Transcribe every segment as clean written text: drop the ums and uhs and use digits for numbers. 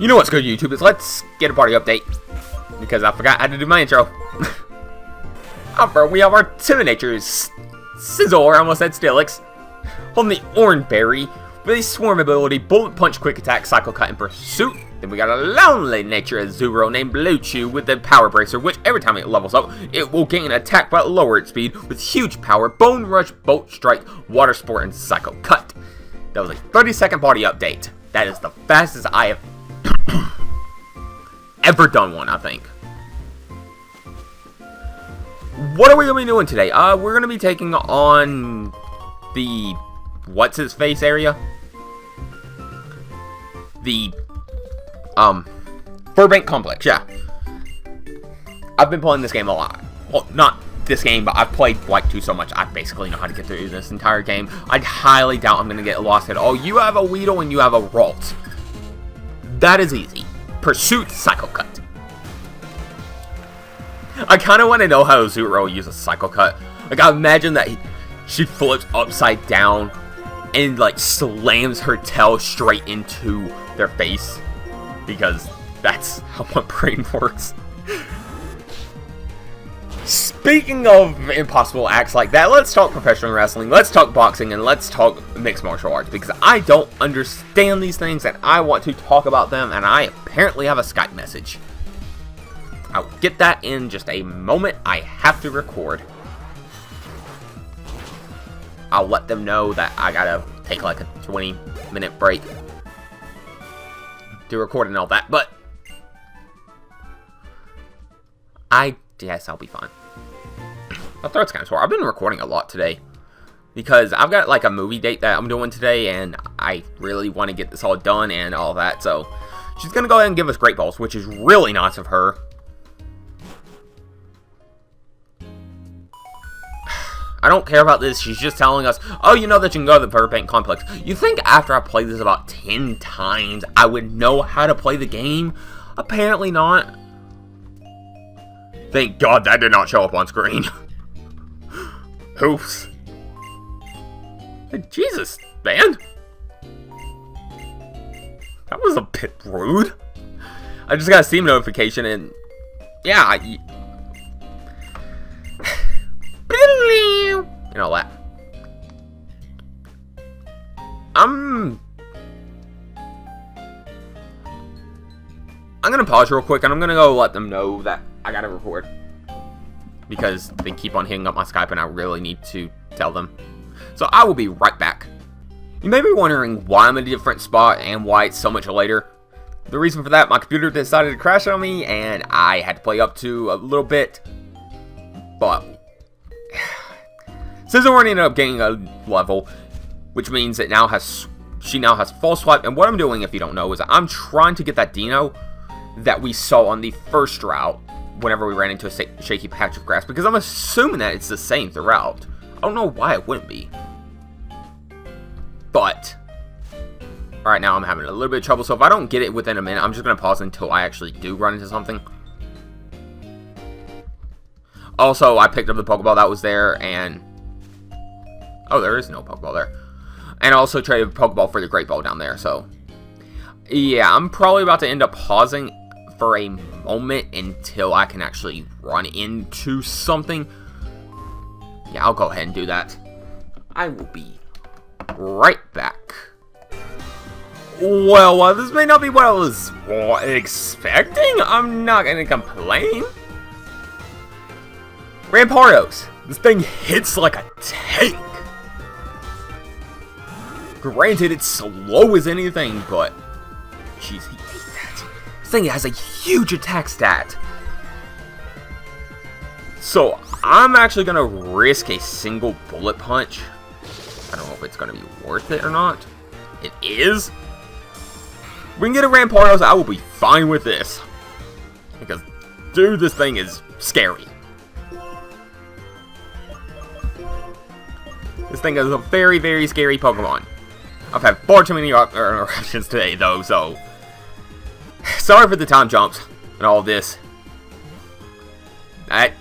You know what's good, YouTube, is let's get a party update. Because I forgot how to do my intro. Up front, we have our two natures. Sizzle, or I almost said Steelix. Holding the Orange Berry with a Swarm ability, Bullet Punch, Quick Attack, Cycle Cut, and Pursuit. Then we got a lonely nature Azuro named Black2 with the Power Bracer, which every time it levels up, it will gain attack but lower its speed with huge power, Bone Rush, Bolt Strike, Water Sport, and Cycle Cut. That was a 30-second party update. That is the fastest I have ever done one, I think. What are we going to be doing today? We're going to be taking on the what's-his-face area. The, Burbank Complex, yeah. I've been playing this game a lot. Well, not this game, but I've played Black2 so much, I basically know how to get through this entire game. I highly doubt I'm going to get lost at all. You have a Weedle and you have a Ralt. That is easy. Pursuit, Cycle Cut. I kind of want to know how Zuro uses Cycle Cut. Like, I imagine that she flips upside down and, like, slams her tail straight into their face. Because that's how my brain works. Speaking of impossible acts like that, let's talk professional wrestling, let's talk boxing, and let's talk mixed martial arts. Because I don't understand these things, and I want to talk about them, and I apparently have a Skype message. I'll get that in just a moment. I have to record. I'll let them know that I gotta take like a 20-minute break to record and all that, but yes, I'll be fine. My throat's kind of sore. I've been recording a lot today because I've got like a movie date that I'm doing today, and I really want to get this all done and all that, so she's gonna go ahead and give us Great Balls, which is really nice of her. I don't care about this. She's just telling us, oh, you know that you can go to the Burbank Complex. You think after I played this about 10 times, I would know how to play the game? Apparently not. Thank God that did not show up on screen. Oops. Jesus, man. That was a bit rude. I just got a Steam notification and... yeah, you know that. I'm gonna pause real quick and I'm gonna go let them know that I gotta record. Because they keep on hitting up my Skype and I really need to tell them. So I will be right back. You may be wondering why I'm in a different spot and why it's so much later. The reason for that, my computer decided to crash on me and I had to play up to a little bit. But Sizzle ended up getting a level, which means it now has, she now has False Swipe, and what I'm doing, if you don't know, is I'm trying to get that Dino that we saw on the first route whenever we ran into a shaky patch of grass, because I'm assuming that it's the same throughout. I don't know why it wouldn't be. But right now I'm having a little bit of trouble, so if I don't get it within a minute, I'm just going to pause until I actually do run into something. Also, I picked up the Pokeball that was there, and... oh, there is no Pokeball there. And I also traded a Pokeball for the Great Ball down there, so... yeah, I'm probably about to end up pausing for a moment until I can actually run into something. Yeah, I'll go ahead and do that. I will be right back. Well, this may not be what I was expecting. I'm not going to complain. Rampardos. This thing hits like a tank. Granted, it's slow as anything, but... jeez, he ate that. This thing has a huge attack stat. So, I'm actually going to risk a single bullet punch. I don't know if it's going to be worth it or not. It is. We can get a Rampardos, I will be fine with this. Because, dude, this thing is scary. This thing is a very, very scary Pokemon. I've had far too many interruptions today, though, so... sorry for the time jumps and all of this. I've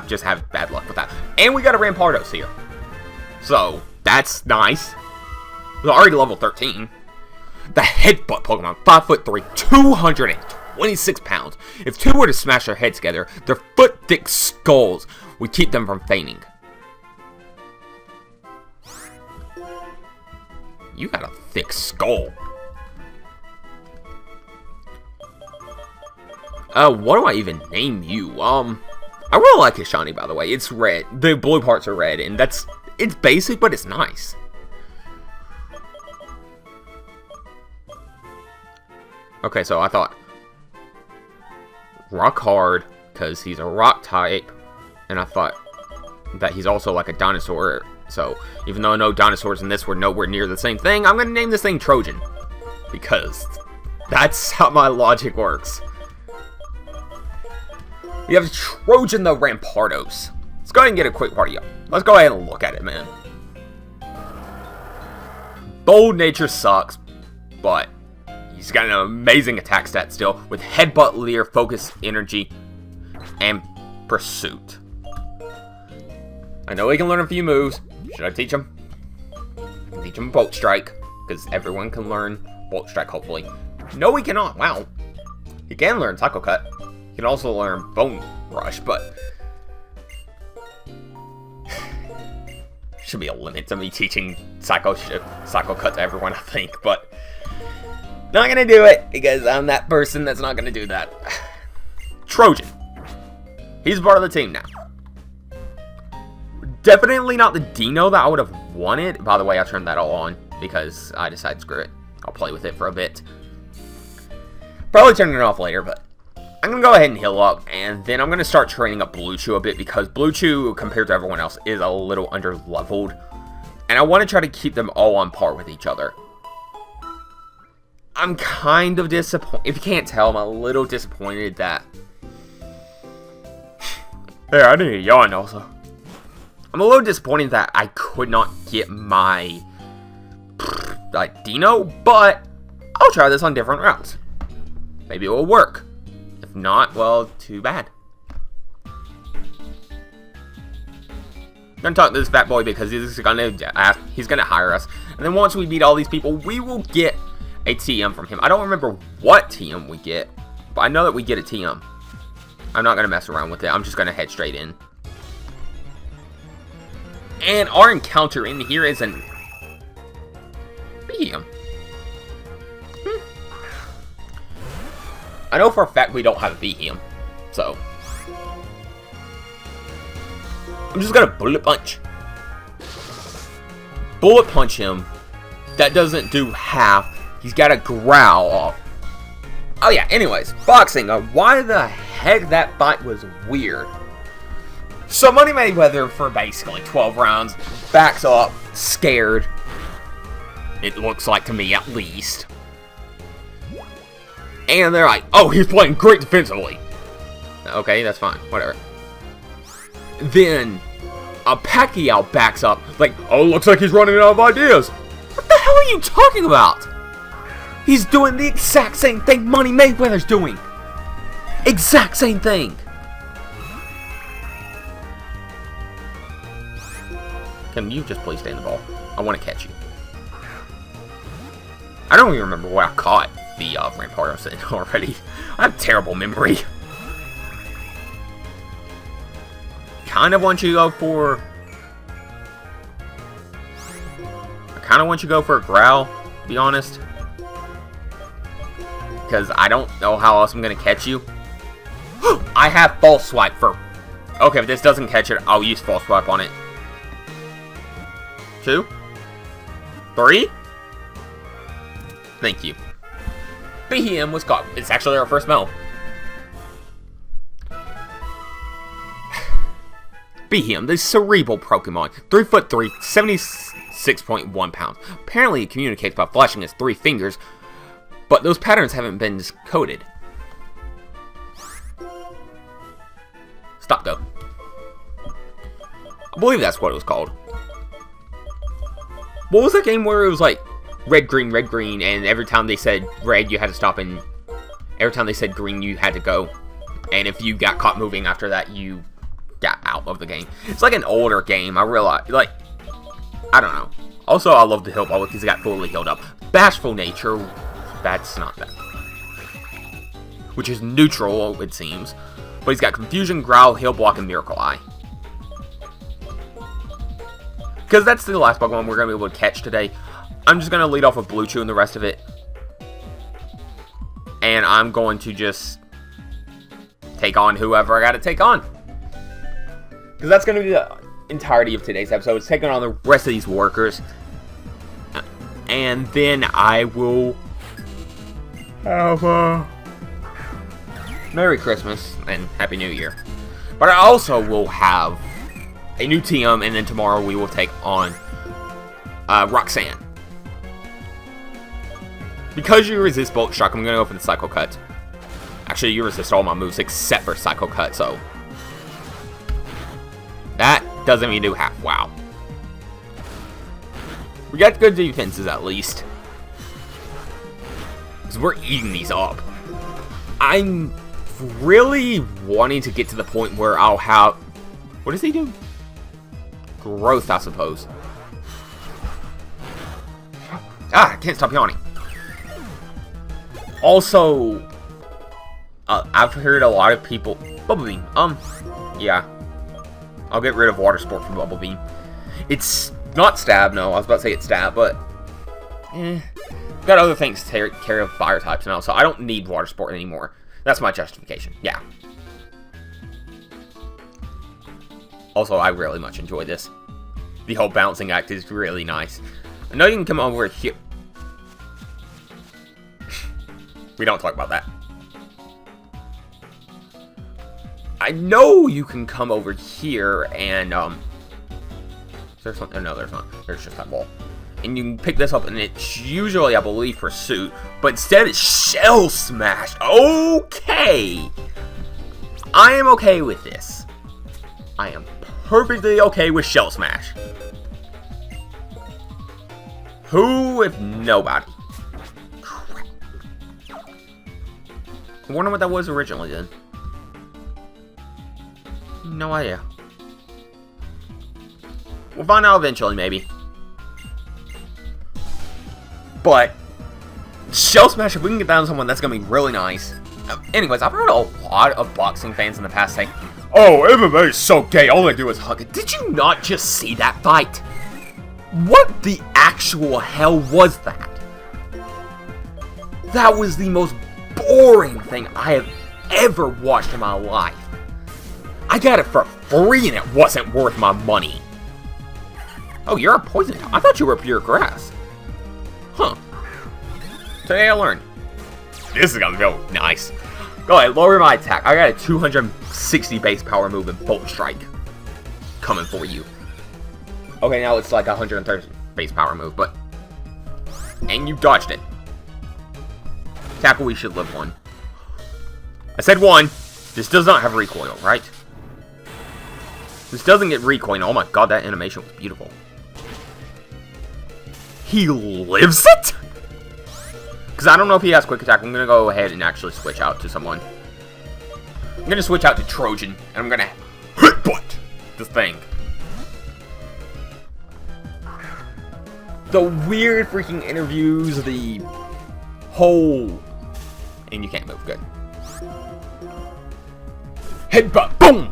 just had bad luck with that. And we got a Rampardos here. So, that's nice. It was already level 13. The headbutt Pokemon, 5'3", 226 pounds. If two were to smash their heads together, their foot-thick skulls would keep them from fainting. You got a thick skull. What do I even name you? I really like his shiny, by the way. It's red. The blue parts are red, and it's basic, but it's nice. Okay, so I thought rock hard, because he's a rock type, and I thought that he's also like a dinosaur. So, even though I know dinosaurs and this were nowhere near the same thing, I'm going to name this thing Trojan. Because that's how my logic works. We have Trojan the Rampardos. Let's go ahead and get a quick party up. Let's go ahead and look at it, man. Bold nature sucks, but he's got an amazing attack stat still, with Headbutt, Leer, Focus, Energy, and Pursuit. I know he can learn a few moves. Should I teach him? I can teach him Bolt Strike, because everyone can learn Bolt Strike, hopefully. No, he cannot. Wow. He can learn Psycho Cut. He can also learn Bone Rush, but should be a limit to me teaching Psycho Cut to everyone, I think, but not gonna do it, because I'm that person that's not gonna do that. Trojan. He's part of the team now. Definitely not the Dino that I would have wanted. By the way, I turned that all on, because I decided, screw it. I'll play with it for a bit. Probably turn it off later, but I'm going to go ahead and heal up, and then I'm going to start training up Bluetooth a bit, because Bluetooth, compared to everyone else, is a little under-leveled. And I want to try to keep them all on par with each other. I'm kind of disappointed. If you can't tell, I'm a little disappointed that... Hey, I need a yawn also. I'm a little disappointed that I could not get my Dino, but I'll try this on different routes. Maybe it will work. If not, well, too bad. I'm gonna talk to this fat boy because he's gonna hire us, and then once we beat all these people, we will get a TM from him. I don't remember what TM we get, but I know that we get a TM. I'm not gonna mess around with it. I'm just gonna head straight in. And our encounter in here is an BM. I know for a fact we don't have a BM, so I'm just gonna bullet punch. Bullet punch him. That doesn't do half. He's got a growl. Oh yeah, anyways, boxing. Why the heck that fight was weird. So Money Mayweather, for basically 12 rounds, backs up, scared. It looks like to me, at least. And they're like, oh, he's playing great defensively. Okay, that's fine, whatever. Then, Pacquiao backs up, like, oh, looks like he's running out of ideas. What the hell are you talking about? He's doing the exact same thing Money Mayweather's doing. Exact same thing. Can you just please stay in the ball? I want to catch you. I don't even remember what I caught the Rampardos in already. I have terrible memory. Kind of want you to go for... I kind of want you to go for a growl, to be honest. Because I don't know how else I'm going to catch you. I have False Swipe for... Okay, if this doesn't catch it, I'll use False Swipe on it. 2, 3. Thank you. BM was caught. It's actually our first medal. BM, the cerebral Pokemon. 3'3", 76.1 pounds. Apparently it communicates by flashing its 3 fingers, but those patterns haven't been coded. Stop though. I believe that's what it was called. What was that game where it was like red, green, and every time they said red, you had to stop, and every time they said green, you had to go. And if you got caught moving after that, you got out of the game. It's like an older game, I realize. Like, I don't know. Also, I love the heal ball because it got fully healed up. bashful nature, that's not that. Which is neutral, it seems. But he's got Confusion, Growl, Heal Block, and Miracle Eye. Because that's the last Pokemon we're going to be able to catch today. I'm just going to lead off with Black2 and the rest of it. And I'm going to just take on whoever I got to take on. Because that's going to be the entirety of today's episode. It's taking on the rest of these workers. And then I will have Merry Christmas and Happy New Year. But I also will have a new TM, and then tomorrow we will take on Roxanne. Because you resist Bulk Shock, I'm going to go for the Psycho Cut. Actually, you resist all my moves except for Psycho Cut, so that doesn't even do half. Wow. We got good defenses at least. Because we're eating these up. I'm really wanting to get to the point where I'll have... What does he do? Growth, I suppose. Ah, I can't stop yawning. Also, I've heard a lot of people... Bubble Beam. Yeah. I'll get rid of Water Sport from Bubble Beam. It's not Stab, no. I was about to say it's Stab, but... Got other things to take care of fire types now, so I don't need Water Sport anymore. That's my justification. Yeah. Also, I really much enjoy this. The whole bouncing act is really nice. I know you can come over here. We don't talk about that. I know you can come over here and, Is there something? Oh, no, there's not. There's just that ball. And you can pick this up, and it's usually, I believe, Pursuit. But instead, it's Shell Smash. Okay! I am okay with this. I am perfectly okay with Shell Smash. Who, if nobody? Crap. I wonder what that was originally, then. No idea. We'll find out eventually, maybe. But Shell Smash, if we can get down to someone, that's going to be really nice. Anyways, I've heard a lot of boxing fans in the past say, "Oh, MMA is so gay, all I do is hug it." Did you not just see that fight? What the actual hell was that? That was the most boring thing I have ever watched in my life. I got it for free and it wasn't worth my money. Oh, you're a poison type. I thought you were pure grass. Huh. Today I learned. This is gonna feel nice. Go ahead, lower my attack. I got a 260 base power move and Bolt Strike coming for you. Okay, now it's like 130 base power move, but... And you dodged it. Tackle, we should live one. I said one. This does not have recoil, right? This doesn't get recoil. Oh my god, that animation was beautiful. He lives it? Because I don't know if he has quick attack. I'm going to go ahead and actually switch out to someone. I'm going to switch out to Trojan. And I'm going to headbutt this thing. The weird freaking interviews. The whole... And you can't move. Good. Headbutt. Boom!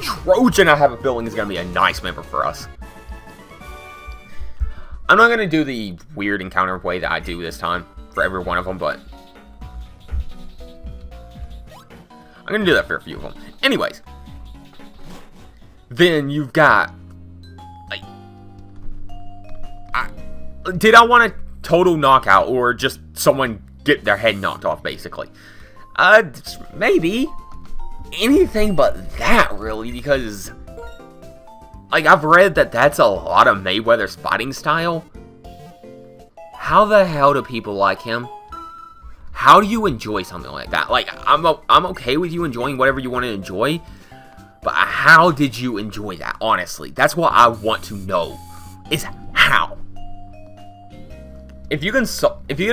Trojan, I have a feeling, is going to be a nice member for us. I'm not going to do the weird encounter way that I do this time for every one of them, but I'm going to do that for a few of them. Anyways, then you've got, like, did I want a total knockout or just someone get their head knocked off, basically? Maybe. Anything but that, really, because... Like, I've read that that's a lot of Mayweather's fighting style. How the hell do people like him? How do you enjoy something like that? Like, I'm okay with you enjoying whatever you want to enjoy. But how did you enjoy that, honestly? That's what I want to know. Is how. If you can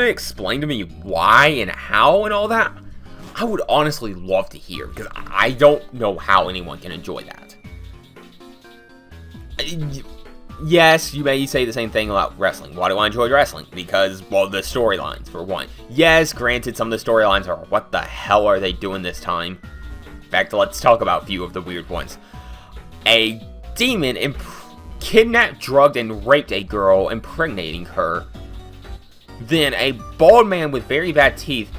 explain to me why and how and all that, I would honestly love to hear. Because I don't know how anyone can enjoy that. yes, you may say the same thing about wrestling. Why do I enjoy wrestling? Because, well, the storylines, for one. Yes, granted, some of the storylines are, what the hell are they doing this time? In fact, let's talk about a few of the weird ones. A demon kidnapped, drugged, and raped a girl, impregnating her. Then a bald man with very bad teeth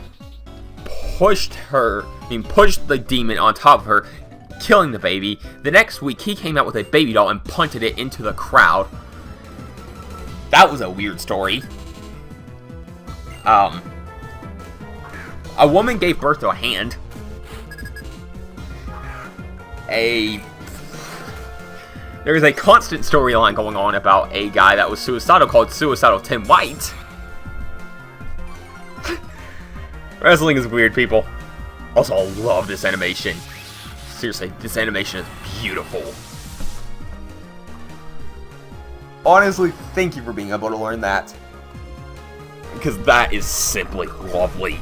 pushed the demon on top of her, killing the baby. The next week, he came out with a baby doll and punted it into the crowd. That was a weird story. A woman gave birth to a hand. There is a constant storyline going on about a guy that was suicidal called Suicidal Tim White. Wrestling is weird, people. Also, I love this animation. Seriously, this animation is beautiful. Honestly, thank you for being able to learn that. Because that is simply lovely.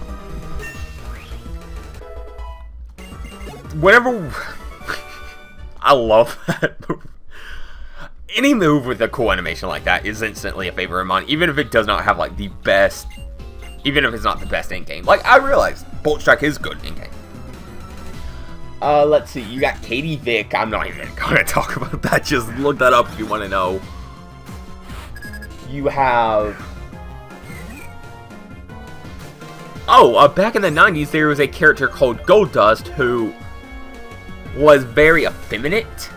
Whenever... I love that move. Any move with a cool animation like that is instantly a favorite of mine, even if it does not have, like, the best... Even if it's not the best in-game. Like, I realize Bolt Strike is good in-game. Let's see. You got Katie Vick. I'm not even going to talk about that. Just look that up if you want to know. You have... Oh, back in the 90s, there was a character called Goldust who was very effeminate.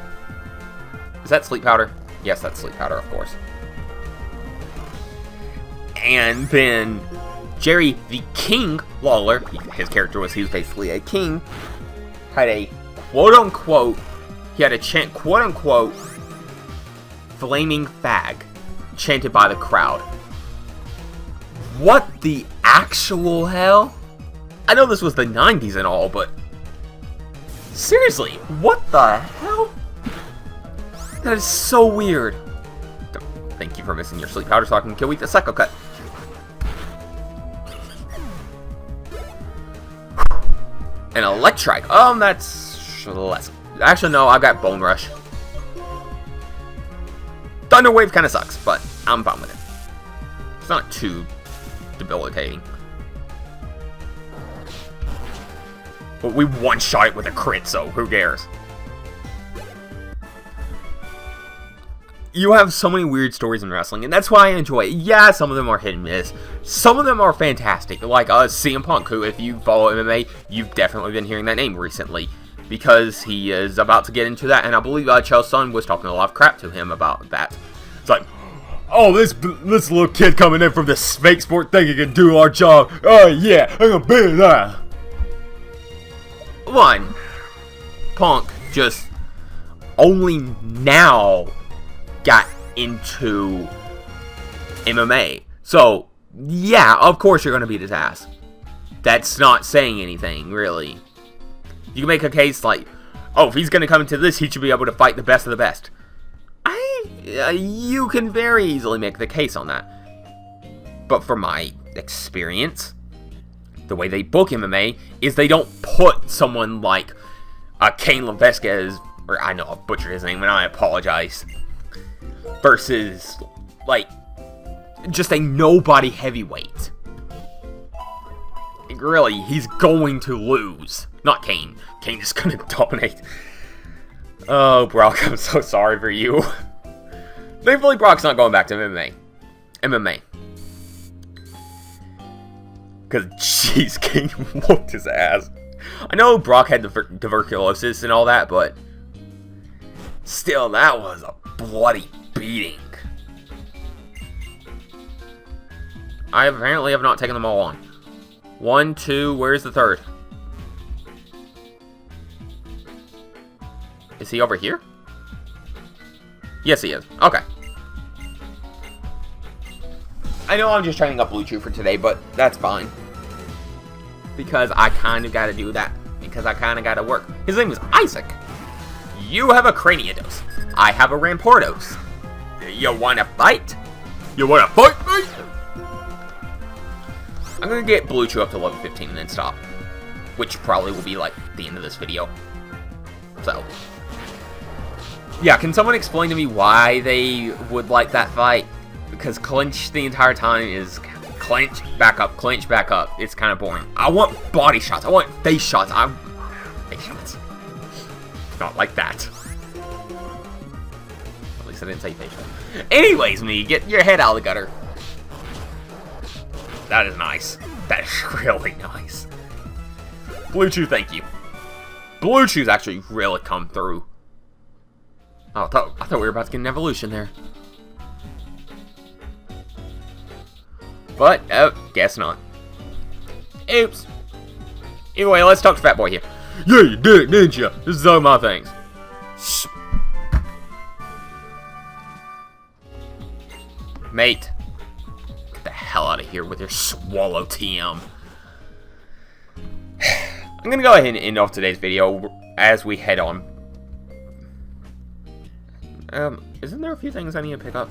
Is that Sleep Powder? Yes, that's Sleep Powder, of course. And then Jerry the King Lawler, his character was basically a king, had a quote-unquote, he had a chant quote-unquote flaming fag chanted by the crowd. What the actual hell? I know this was the 90s and all, but seriously, what the hell? That is so weird. Thank you for missing your Sleep Powder so I can kill with the Psycho Cut. An Electrike. That's less. Actually, no, I've got Bone Rush. Thunder Wave kind of sucks, but I'm fine with it. It's not too debilitating. But we one-shot it with a crit, so who cares? You have so many weird stories in wrestling, and that's why I enjoy it. Yeah, some of them are hit and miss. Some of them are fantastic, like CM Punk, who, if you follow MMA, you've definitely been hearing that name recently, because he is about to get into that, and I believe Chael Sonnen was talking a lot of crap to him about that. It's like, oh, this little kid coming in from the fake sport thing, he can do our job. Oh, yeah, I'm gonna beat that. One, Punk just only now got into MMA. So, yeah, of course you're going to beat his ass. That's not saying anything, really. You can make a case like, oh, if he's going to come into this, he should be able to fight the best of the best. You can very easily make the case on that. But from my experience, the way they book MMA is they don't put someone like Cain Velasquez, or I know I butchered his name and I apologize, versus, like, just a nobody heavyweight. Like, really, he's going to lose. Not Cain. Cain is going to dominate. Oh, Brock, I'm so sorry for you. Thankfully, Brock's not going back to MMA. Because, jeez, Cain whooped his ass. I know Brock had tuberculosis and all that, but still, that was a bloody beating. I apparently have not taken them all on. 1, 2, where's the third? Is he over here? Yes, he is. Okay. I know I'm just training up Black2 for today, but that's fine. Because I kind of got to do that. Because I kind of got to work. His name is Isaac. You have a Craniados. I have a Ramportos. You want to fight? You want to fight me? I'm going to get Black2 up to level 15 and then stop. Which probably will be like the end of this video. So. Yeah, can someone explain to me why they would like that fight? Because clinch the entire time is clinch, back up, clinch, back up. It's kind of boring. I want body shots. I want face shots. Face shots. Not like that. At least I didn't say face shots. Anyways, me, get your head out of the gutter. That is nice. That is really nice. Black2, thank you. Black2's actually really come through. Oh, I thought we were about to get an evolution there. But, guess not. Oops. Anyway, let's talk to Fat Boy here. Yeah, you did it, didn't you? This is all my things. Mate. Get the hell out of here with your swallow TM. I'm gonna go ahead and end off today's video as we head on. Isn't there a few things I need to pick up?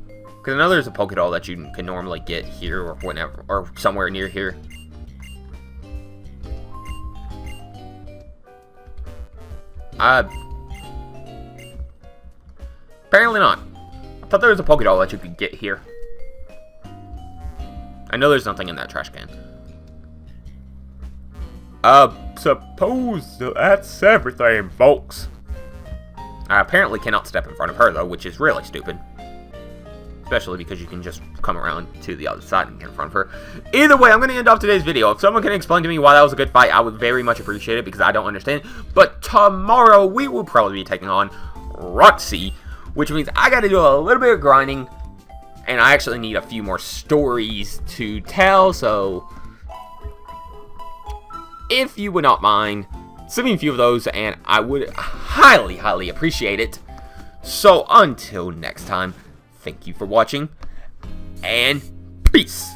Because I know there's a Pokédoll that you can normally get here or whenever, or somewhere near here. Apparently not. I thought there was a Pokédoll that you could get here. I know there's nothing in that trash can. Suppose that's everything, folks. I apparently cannot step in front of her, though, which is really stupid. Especially because you can just come around to the other side and get in front of her. Either way, I'm going to end off today's video. If someone can explain to me why that was a good fight, I would very much appreciate it, because I don't understand. But tomorrow, we will probably be taking on Roxy, which means I got to do a little bit of grinding, and I actually need a few more stories to tell, so if you would not mind, send me a few of those, and I would highly, highly appreciate it. So, until next time, thank you for watching, and peace!